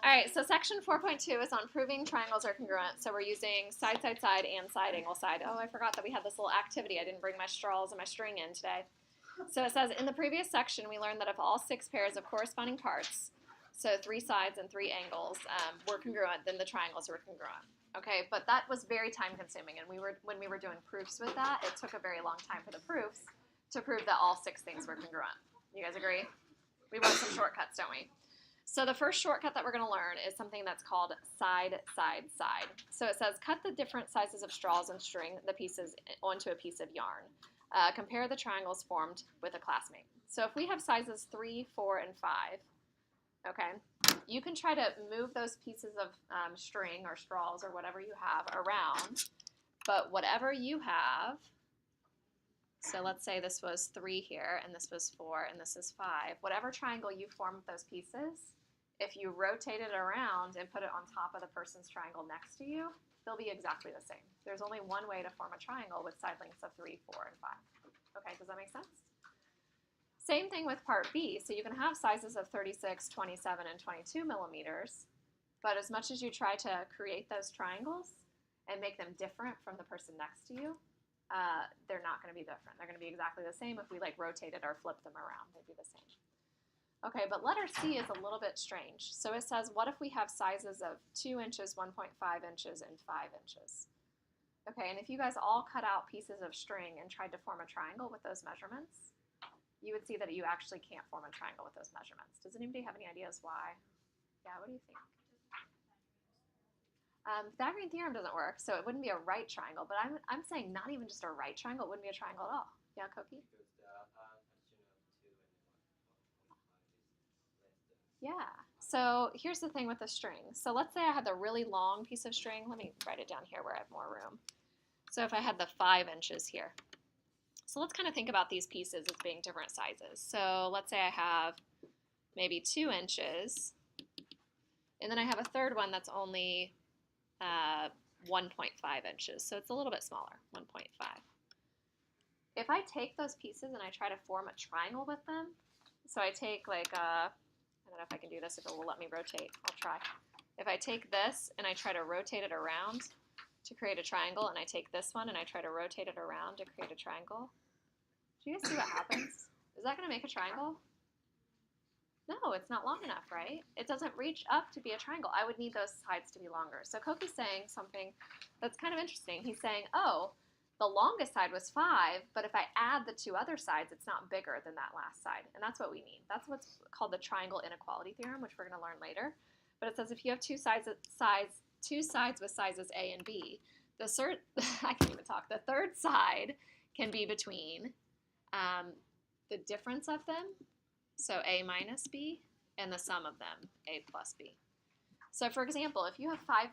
All right, so section 4.2 is on proving triangles are congruent. So we're using side, side, side, and side, angle, side. Oh, I forgot that we had this little activity. I didn't bring my straws and my string in today. So it says, in the previous section, we learned that if all 6 pairs of corresponding parts, so 3 sides and 3 angles, were congruent, then the triangles were congruent. Okay, but that was very time consuming, and when we were doing proofs with that, it took a very long time for the proofs to prove that all 6 things were congruent. You guys agree? We want some shortcuts, don't we? So the first shortcut that we're going to learn is something that's called side, side, side. So it says, cut the different sizes of straws and string the pieces onto a piece of yarn. Compare the triangles formed with a classmate. So if we have sizes 3, 4, and 5, okay, you can try to move those pieces of string or straws or whatever you have around, but whatever you have, so let's say this was 3 here, and this was 4, and this is 5, whatever triangle you form with those pieces, if you rotate it around and put it on top of the person's triangle next to you, they'll be exactly the same. There's only one way to form a triangle with side lengths of 3, 4, and 5. Okay, does that make sense? Same thing with part B. So you can have sizes of 36, 27, and 22 millimeters, but as much as you try to create those triangles and make them different from the person next to you, they're not going to be different. They're going to be exactly the same if we like rotated or flipped them around. They'd be the same. Okay, but letter C is a little bit strange. So it says, what if we have sizes of 2 inches, 1.5 inches, and 5 inches? Okay, and if you guys all cut out pieces of string and tried to form a triangle with those measurements, you would see that you actually can't form a triangle with those measurements. Does anybody have any ideas why? Yeah, what do you think? Pythagorean Theorem doesn't work, so it wouldn't be a right triangle, but I'm saying not even just a right triangle, it wouldn't be a triangle at all. Yeah, Koki? Yeah, so here's the thing with the string. So let's say I had the really long piece of string. Let me write it down here where I have more room. So if I had the 5 inches here. So let's kind of think about these pieces as being different sizes. So let's say I have maybe 2 inches, and then I have a third one that's only 1.5 inches. So it's a little bit smaller, 1.5. If I take those pieces and I try to form a triangle with them, so I take like I don't know if I can do this, if it will let me rotate. I'll try. If I take this and I try to rotate it around to create a triangle, and I take this one and I try to rotate it around to create a triangle, do you guys see what happens? Is that going to make a triangle? No, it's not long enough, right? It doesn't reach up to be a triangle. I would need those sides to be longer. So Koki's saying something that's kind of interesting. He's saying, oh, the longest side was 5, but if I add the 2 other sides, it's not bigger than that last side. And that's what we need. That's what's called the triangle inequality theorem, which we're going to learn later. But it says if you have two sides with sizes A and B, I can't even talk. The third side can be between the difference of them, so A minus B, and the sum of them, A plus B. So for example, if you have 5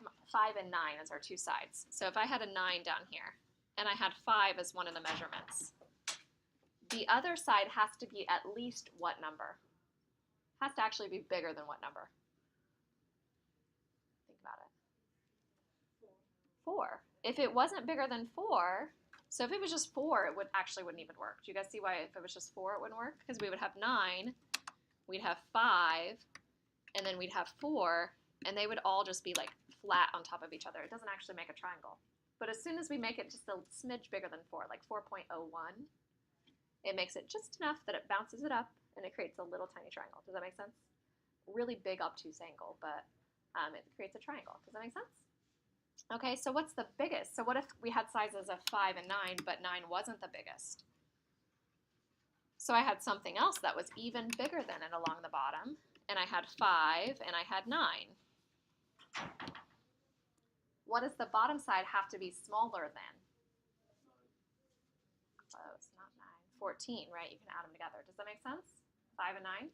and 9 as our 2 sides, so if I had a 9 down here, and I had 5 as one of the measurements, the other side has to be at least what number? Has to actually be bigger than what number? Think about it. 4. If it wasn't bigger than 4, so if it was just 4, it wouldn't even work. Do you guys see why if it was just 4, it wouldn't work? Because we would have 9, we'd have 5, and then we'd have 4, and they would all just be like flat on top of each other. It doesn't actually make a triangle. But as soon as we make it just a smidge bigger than 4, like 4.01, it makes it just enough that it bounces it up and it creates a little tiny triangle. Does that make sense? Really big obtuse angle, but it creates a triangle. Does that make sense? Okay, so what's the biggest? So what if we had sizes of 5 and 9, but 9 wasn't the biggest? So I had something else that was even bigger than it along the bottom, and I had 5 and I had 9. What does the bottom side have to be smaller than? Close, not 9. 14, right? You can add them together. Does that make sense? 5 and 9?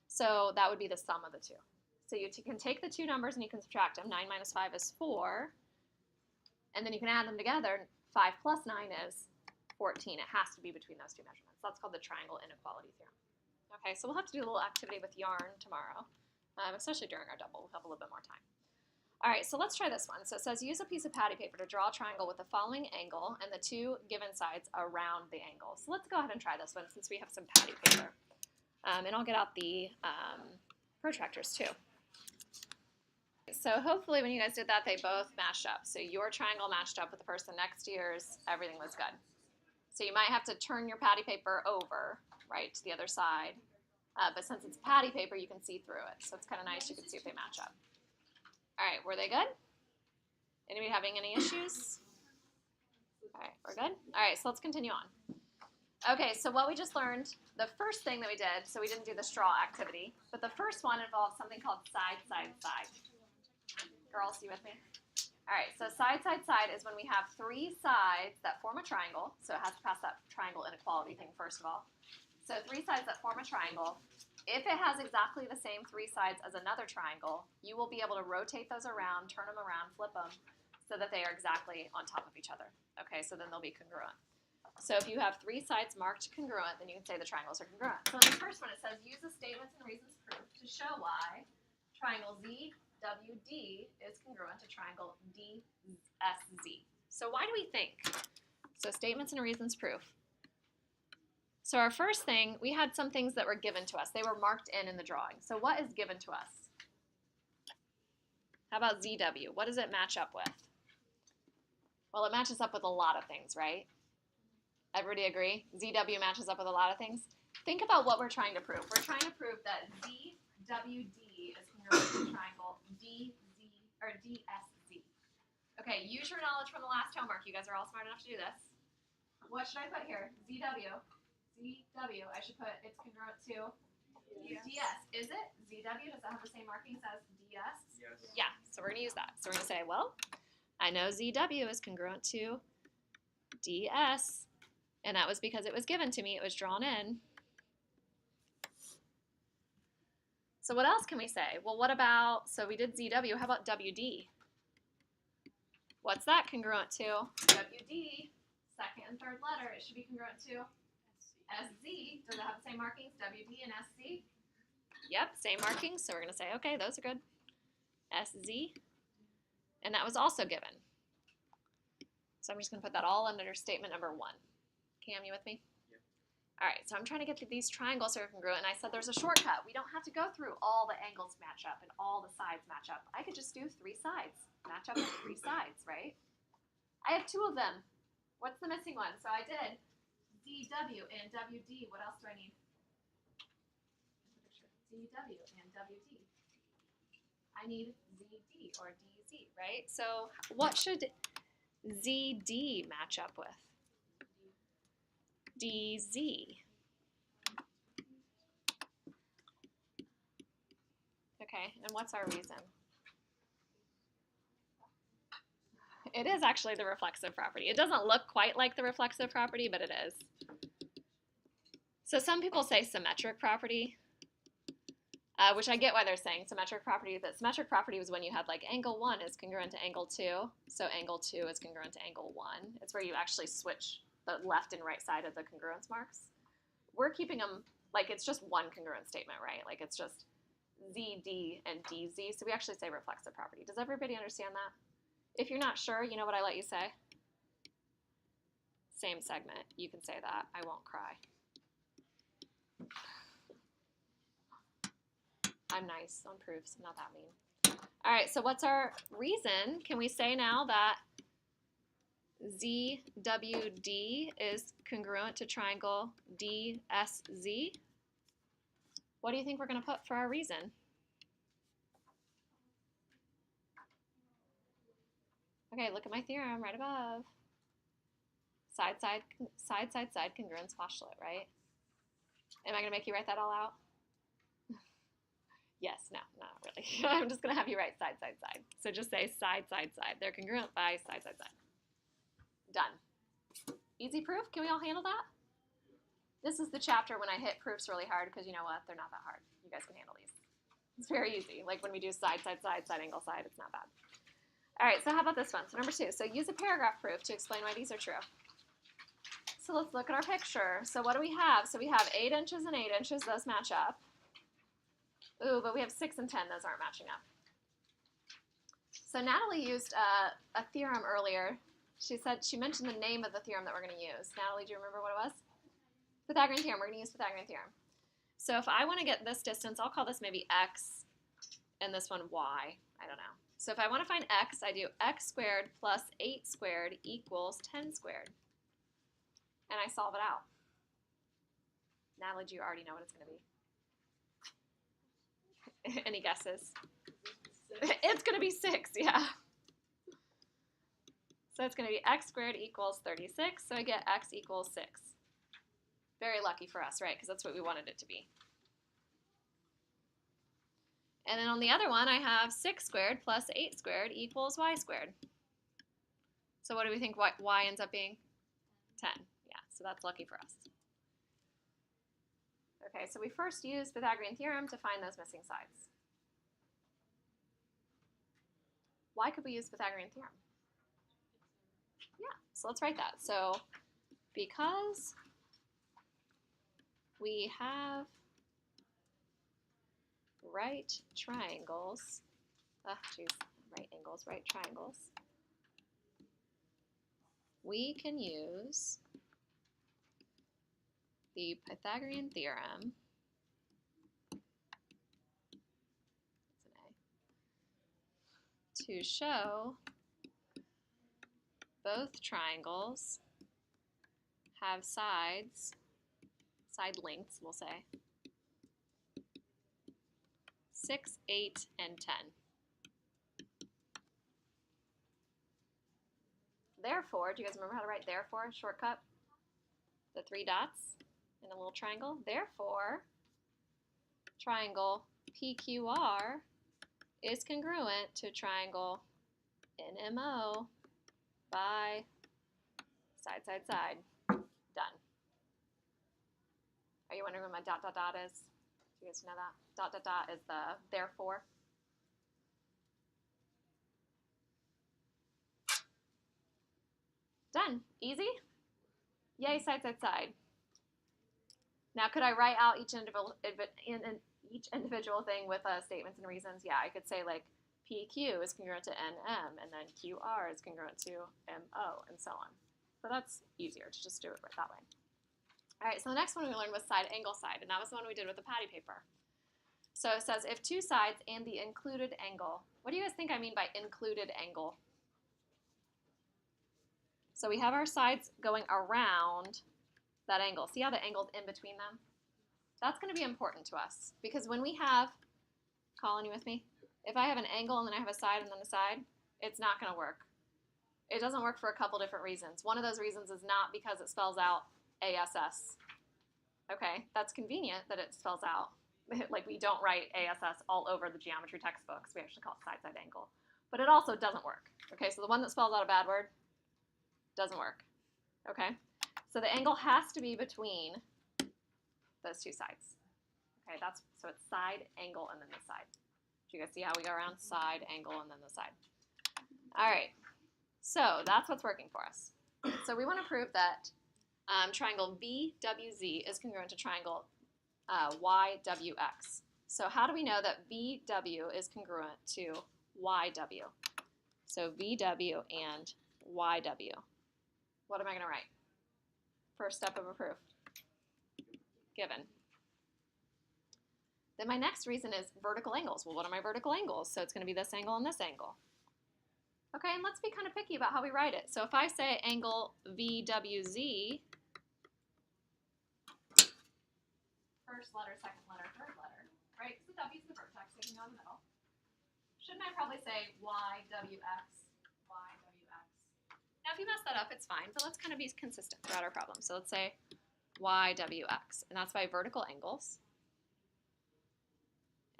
So that would be the sum of the 2. So you can take the 2 numbers and you can subtract them. 9 minus 5 is 4. And then you can add them together. 5 plus 9 is 14. It has to be between those 2 measurements. That's called the triangle inequality theorem. Okay, so we'll have to do a little activity with yarn tomorrow, especially during our double. We'll have a little bit more time. All right, so let's try this one. So it says, use a piece of patty paper to draw a triangle with the following angle and the 2 given sides around the angle. So let's go ahead and try this one since we have some patty paper. And I'll get out the protractors too. So hopefully when you guys did that, they both matched up. So your triangle matched up with the person next to yours. Everything was good. So you might have to turn your patty paper over, right, to the other side. But since it's patty paper, you can see through it. So it's kind of nice. You can see if they match up. All right, were they good? Anybody having any issues? All right, we're good? All right, so let's continue on. Okay, so what we just learned, the first thing that we did, so we didn't do the straw activity, but the first one involves something called side, side, side. Girls, you with me? All right, so side, side, side is when we have three sides that form a triangle. So it has to pass that triangle inequality thing first of all. So three sides that form a triangle. If it has exactly the same three sides as another triangle, you will be able to rotate those around, turn them around, flip them, so that they are exactly on top of each other. Okay, so then they'll be congruent. So if you have three sides marked congruent, then you can say the triangles are congruent. So in the first one, it says, use the statements and reasons proof to show why triangle ZWD is congruent to triangle DSZ. So why do we think? So statements and reasons proof. So our first thing, we had some things that were given to us. They were marked in the drawing. So what is given to us? How about ZW? What does it match up with? Well, it matches up with a lot of things, right? Everybody agree? ZW matches up with a lot of things. Think about what we're trying to prove. We're trying to prove that ZWD is congruent to triangle DZ or DSZ. Okay, use your knowledge from the last homework. You guys are all smart enough to do this. What should I put here? ZW. ZW. I should put it's congruent to DS. Is it? ZW, does that have the same markings as DS? Yes. Yeah, so we're going to use that. So we're going to say, well, I know ZW is congruent to DS. And that was because it was given to me. It was drawn in. So what else can we say? Well, what about, so we did ZW. How about WD? What's that congruent to? WD, second and third letter. It should be congruent to SZ. Does it have the same markings? WD and SZ? Yep, same markings. So we're going to say, okay, those are good. SZ. And that was also given. So I'm just going to put that all under statement number 1. Cam, you with me? Yep. All right, so I'm trying to get these triangles that are congruent, and I said there's a shortcut. We don't have to go through all the angles match up and all the sides match up. I could just do 3 sides. Match up with 3 sides, right? I have 2 of them. What's the missing one? So I did DW and WD. What else do I need? DW and WD. I need ZD or DZ, right? So what should ZD match up with? DZ. Okay, and what's our reason? It is actually the reflexive property. It doesn't look quite like the reflexive property, but it is. So some people say symmetric property, which I get why they're saying symmetric property. That symmetric property was when you had like angle 1 is congruent to angle 2, so angle 2 is congruent to angle 1. It's where you actually switch the left and right side of the congruence marks. We're keeping them like it's just one congruent statement, right? Like it's just ZD and DZ, so we actually say reflexive property. Does everybody understand that? If you're not sure, you know what I let you say? Same segment. You can say that. I won't cry. I'm nice on proofs. I'm not that mean. All right, so what's our reason? Can we say now that ZWD is congruent to triangle DSZ? What do you think we're going to put for our reason? Okay, look at my theorem right above. Side, side, side, side, side, congruence postulate, right? Am I going to make you write that all out? Yes, no, not really. I'm just going to have you write side, side, side. So just say side, side, side. They're congruent by side, side, side. Done. Easy proof? Can we all handle that? This is the chapter when I hit proofs really hard because you know what? They're not that hard. You guys can handle these. It's very easy. Like when we do side, side, side, side angle, side, it's not bad. All right, so how about this one? So number 2. So use a paragraph proof to explain why these are true. So let's look at our picture. So what do we have? So we have 8 inches and 8 inches. Those match up. Ooh, but we have 6 and 10. Those aren't matching up. So Natalie used a theorem earlier. She mentioned the name of the theorem that we're going to use. Natalie, do you remember what it was? Pythagorean Theorem. We're going to use Pythagorean Theorem. So if I want to get this distance, I'll call this maybe x, and this one y. I don't know. So if I want to find x, I do x squared plus 8 squared equals 10 squared. And I solve it out. Natalie, do you already know what it's going to be? Any guesses? It's going to be 6, yeah. So it's going to be x squared equals 36, so I get x equals 6. Very lucky for us, right? Because that's what we wanted it to be. And then on the other one, I have 6 squared plus 8 squared equals y squared. So what do we think y ends up being? 10. Yeah, so that's lucky for us. Okay, so we first use Pythagorean Theorem to find those missing sides. Why could we use Pythagorean Theorem? Yeah, so let's write that. So because we have right triangles, right triangles, we can use the Pythagorean Theorem to show both triangles have sides, side lengths, we'll say, 6, 8, and 10. Therefore, do you guys remember how to write therefore? Shortcut? The 3 dots in a little triangle. Therefore, triangle PQR is congruent to triangle NMO by side, side, side. Done. Are you wondering what my dot, dot, dot is? Do you guys know that? Dot, dot, dot is the therefore. Done. Easy? Yay, side, side, side. Now, could I write out each individual thing with statements and reasons? Yeah, I could say like PQ is congruent to NM, and then QR is congruent to MO, and so on. But that's easier to just do it right that way. All right, so the next one we learned was side, angle, side, and that was the one we did with the patty paper. So it says if 2 sides and the included angle. What do you guys think I mean by included angle? So we have our sides going around that angle. See how the angle's in between them? That's going to be important to us because when we have, Colin, you with me? If I have an angle and then I have a side and then a side, it's not going to work. It doesn't work for a couple different reasons. One of those reasons is not because it spells out ASS. Okay, that's convenient that it spells out. Like we don't write ASS all over the geometry textbooks. We actually call it side-side angle. But it also doesn't work. Okay, so the one that spells out a bad word doesn't work. Okay, so the angle has to be between those 2 sides. Okay, so it's side, angle, and then the side. Do you guys see how we go around? Side, angle, and then the side. All right, so that's what's working for us. So we want to prove that triangle VWZ is congruent to triangle YWX. So how do we know that VW is congruent to YW? So VW and YW. What am I going to write? First step of a proof. Given. Then my next reason is vertical angles. Well, what are my vertical angles? So it's going to be this angle and this angle. Okay, and let's be kind of picky about how we write it. So if I say angle VWZ, first letter, second letter, third letter, right? Because the W is the vertex, so you can go in the middle. Shouldn't I probably say YWX, YWX? Now, if you mess that up, it's fine, but let's kind of be consistent throughout our problem. So let's say YWX, and that's by vertical angles.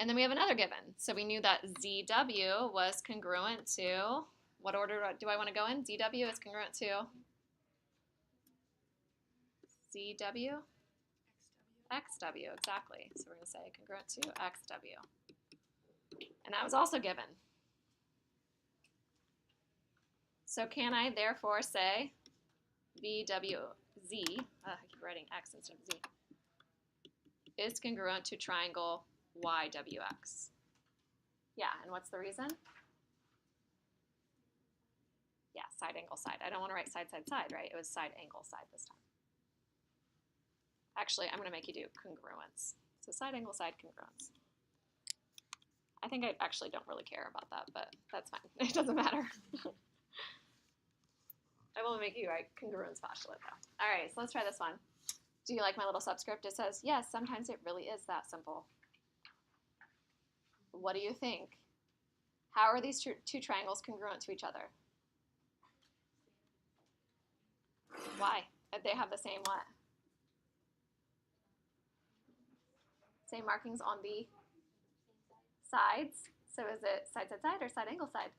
And then we have another given. So we knew that ZW was congruent to, what order do I want to go in? ZW is congruent to ZW? XW, exactly. So we're going to say congruent to XW. And that was also given. So can I therefore say VWZ, I keep writing X instead of Z, is congruent to triangle YWX? Yeah, and what's the reason? Yeah, side, angle, side. I don't want to write side, side, side, right? It was side, angle, side this time. Actually, I'm going to make you do congruence. So side, angle, side, congruence. I think I actually don't really care about that, but that's fine. It doesn't matter. I will make you a congruence postulate, though. All right, so let's try this one. Do you like my little subscript? It says, yes, sometimes it really is that simple. What do you think? How are these two triangles congruent to each other? Why? They have the same what? Same markings on the sides. So is it side, side, side or side, angle, side?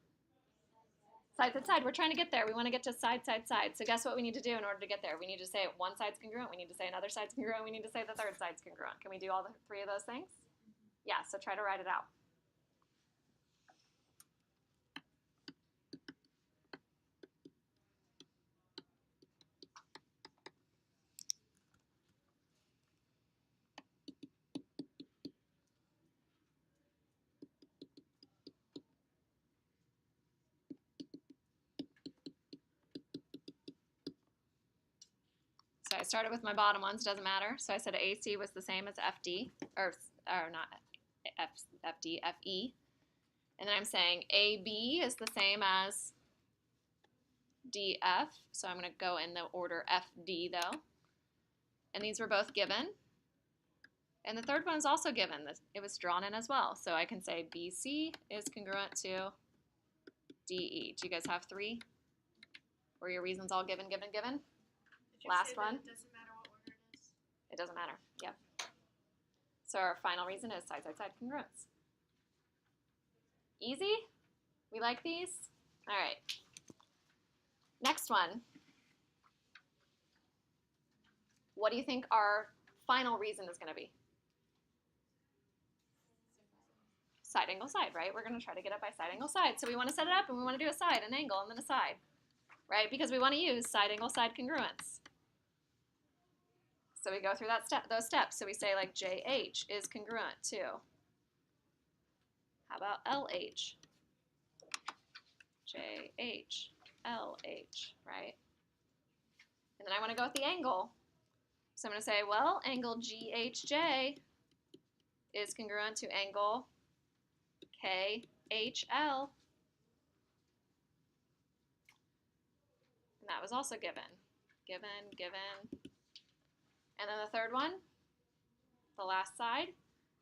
Side, side, side. We're trying to get there. We want to get to side, side, side. So guess what we need to do in order to get there? We need to say one side's congruent. We need to say another side's congruent. We need to say the third side's congruent. Can we do all the three of those things? Yeah, so try to write it out. So I started with my bottom ones, doesn't matter. So I said AC was the same as FD, or not FD, FE. And then I'm saying AB is the same as DF. So I'm going to go in the order FD, though. And these were both given. And the third one is also given. It was drawn in as well. So I can say BC is congruent to DE. Do you guys have three? Were your reasons all given, given, given? Last one. It doesn't matter what order it is. It doesn't matter. Yep. So our final reason is side, side, side congruence. Easy? We like these? All right. Next one. What do you think our final reason is going to be? Side, angle, side, right? We're going to try to get it by side, angle, side. So we want to set it up and we want to do a side, an angle, and then a side, right? Because we want to use side, angle, side congruence. So we go through those steps. So we say like JH is congruent to, how about LH? JH, LH, right? And then I want to go with the angle. So I'm going to say, well, angle GHJ is congruent to angle KHL. And that was also given. Given, given. And then the third one, the last side.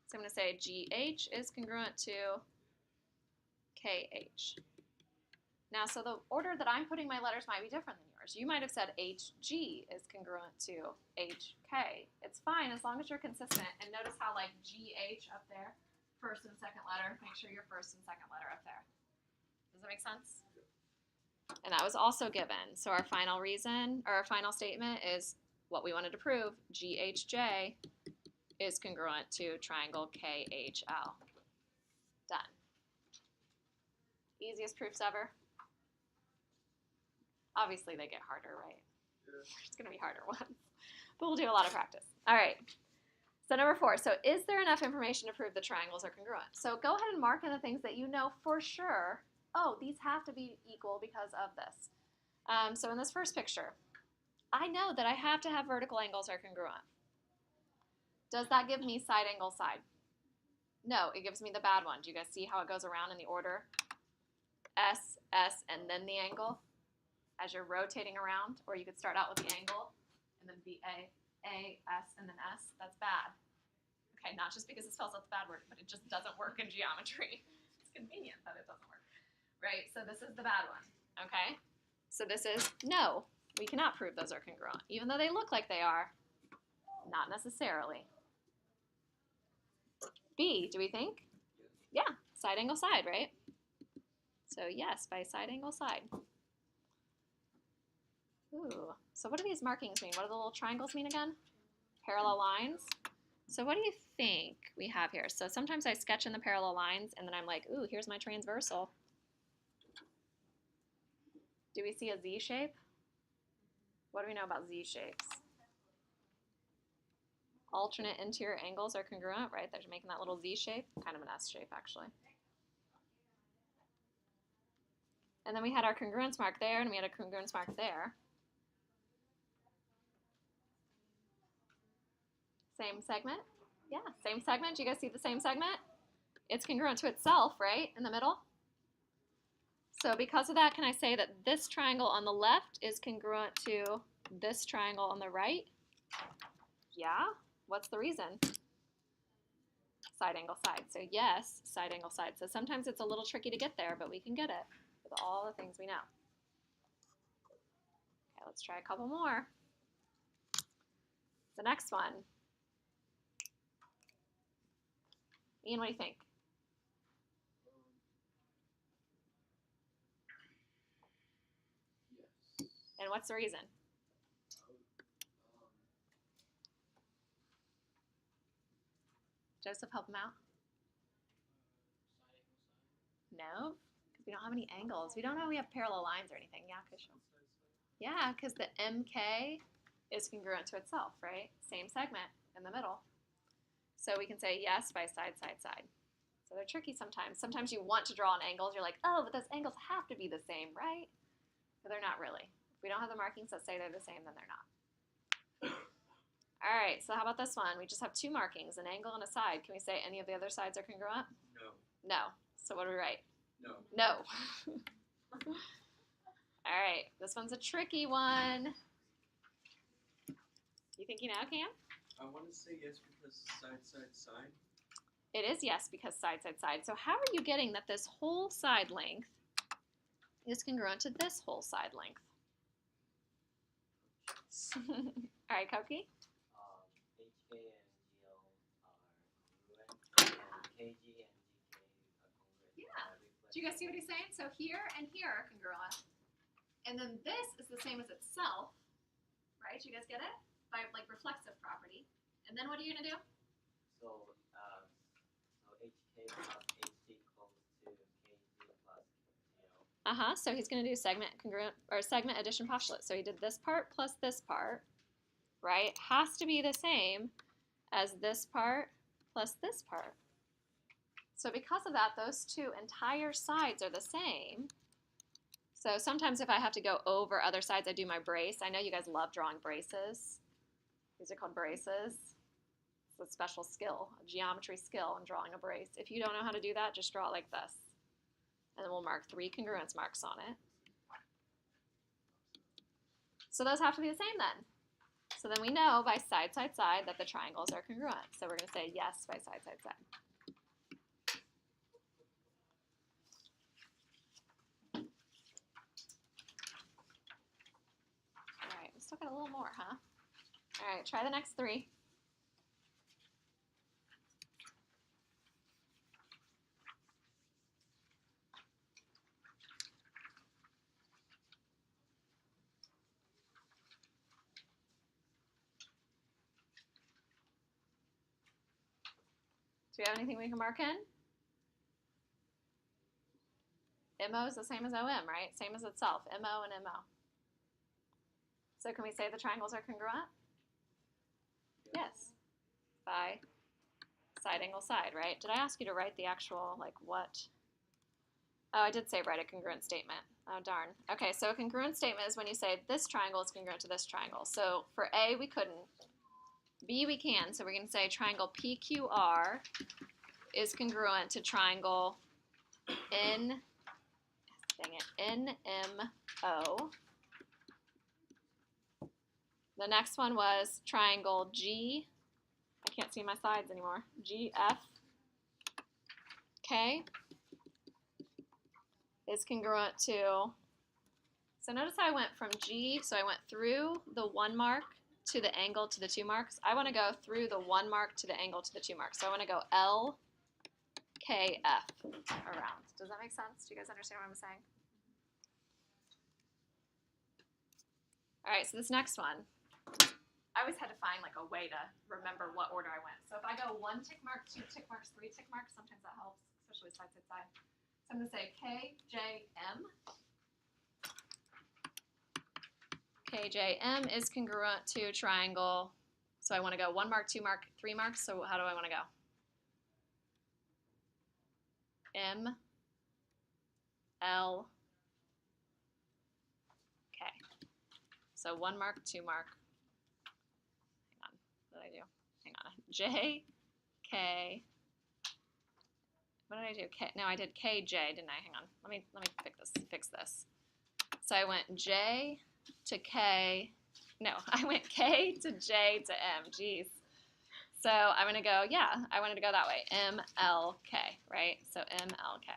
So I'm going to say GH is congruent to KH. Now, so the order that I'm putting my letters might be different than yours. You might have said HG is congruent to HK. It's fine as long as you're consistent. And notice how like GH up there, first and second letter, make sure your first and second letter up there. Does that make sense? And that was also given. So our final reason, or our final statement is what we wanted to prove, GHJ is congruent to triangle KHL. Done. Easiest proofs ever. Obviously they get harder, right? Yeah. It's going to be harder ones, but we'll do a lot of practice. All right. So number 4, so is there enough information to prove the triangles are congruent? So go ahead and mark in the things that you know for sure, oh, these have to be equal because of this. So in this first picture, I know that I have to have vertical angles are congruent. Does that give me side, angle, side? No, it gives me the bad one. Do you guys see how it goes around in the order? S, S, and then the angle as you're rotating around, or you could start out with the angle and then be A, S, and then S. That's bad. Okay, not just because it spells out the bad word, but it just doesn't work in geometry. It's convenient that it doesn't work, right? So this is the bad one, okay? So this is no. We cannot prove those are congruent. Even though they look like they are, not necessarily. B, do we think? Yeah, side, angle, side, right? So yes, by side, angle, side. Ooh, so what do these markings mean? What do the little triangles mean again? Parallel lines. So what do you think we have here? So sometimes I sketch in the parallel lines and then I'm like, ooh, here's my transversal. Do we see a Z shape? What do we know about Z shapes? Alternate interior angles are congruent, right? They're making that little Z shape, kind of an S shape actually. And then we had our congruence mark there, and we had a congruence mark there. Same segment? Yeah, same segment. Do you guys see the same segment? It's congruent to itself, right, in the middle? So because of that, can I say that this triangle on the left is congruent to this triangle on the right? Yeah. What's the reason? Side, angle, side. So yes, side, angle, side. So sometimes it's a little tricky to get there, but we can get it with all the things we know. Okay, let's try a couple more. The next one. Ian, what do you think? Yes. And what's the reason? Joseph, help him out. No, because we don't have any angles. We don't know we have parallel lines or anything. Yeah, Kushal. Yeah, because the MK is congruent to itself, right? Same segment in the middle. So we can say yes by side, side, side. So they're tricky sometimes. Sometimes you want to draw on angles. You're like, oh, but those angles have to be the same, right? But they're not really. If we don't have the markings that say they're the same, then they're not. All right, so how about this one? We just have two markings, an angle and a side. Can we say any of the other sides are congruent? No. No. So what do we write? No. No. All right, this one's a tricky one. You think you know, Cam? I want to say yes because side, side, side. It is yes because side, side, side. So how are you getting that this whole side length is congruent to this whole side length? All right, Koki? HK and GL are congruent, and KG and GK are congruent. Yeah. Do you guys see what he's saying? So here and here are congruent. And then this is the same as itself, right? You guys get it? By like reflexive property. And then what are you going to do? So HK plus HG equals to KG plus GL. So he's going to do segment congruent or segment addition postulate. So he did this part plus this part, right? Has to be the same as this part plus this part. So because of that, those two entire sides are the same. So sometimes if I have to go over other sides, I do my brace. I know you guys love drawing braces. These are called braces. It's a special skill, a geometry skill in drawing a brace. If you don't know how to do that, just draw it like this. And then we'll mark 3 congruence marks on it. So those have to be the same then. So then we know by side, side, side that the triangles are congruent. So we're going to say yes by side, side, side. All right, we still got a little more, huh? All right, try the next 3. Do we have anything we can mark in? MO is the same as OM, right? Same as itself, MO and MO. So can we say the triangles are congruent? Yes. By side, angle, side, right? Did I ask you to write the actual, like, what? Oh, I did say write a congruent statement. Oh, darn. Okay, so a congruent statement is when you say this triangle is congruent to this triangle. So for A, we couldn't. B, we can. So we're going to say triangle PQR is congruent to triangle NMO. The next one was triangle G. I can't see my sides anymore. GFK is congruent to. So notice how I went from G, so I went through the 1 mark to the angle to the 2 marks. I want to go through the 1 mark to the angle to the 2 marks. So I want to go LKF around. Does that make sense? Do you guys understand what I'm saying? All right, so this next one, I always had to find like a way to remember what order I went. So if I go 1 tick mark, 2 tick marks, 3 tick marks, sometimes that helps, especially side, side, side. So I'm going to say KJM. KJM is congruent to triangle. So I want to go 1 mark, 2 mark, 3 marks. So how do I want to go? M, L, K. So 1 mark, 2 mark. Hang on. What did I do? Hang on. J, K, what did I do? No, I did KJ, didn't I? Hang on. Let me fix this. So I went J to K. No, I went K to J to M. Jeez. So I'm going to go, yeah, I wanted to go that way. MLK, right? So MLK.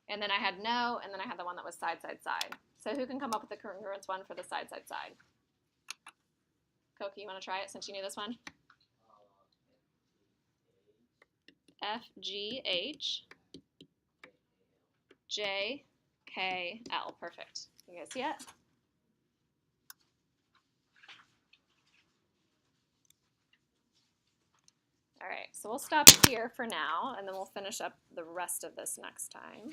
And then I had no, and then I had the one that was side, side, side. So who can come up with the congruence one for the side, side, side? Koki, you want to try it since you knew this one? FGH JKL. Perfect. You guys see it? All right, so we'll stop here for now, and then we'll finish up the rest of this next time.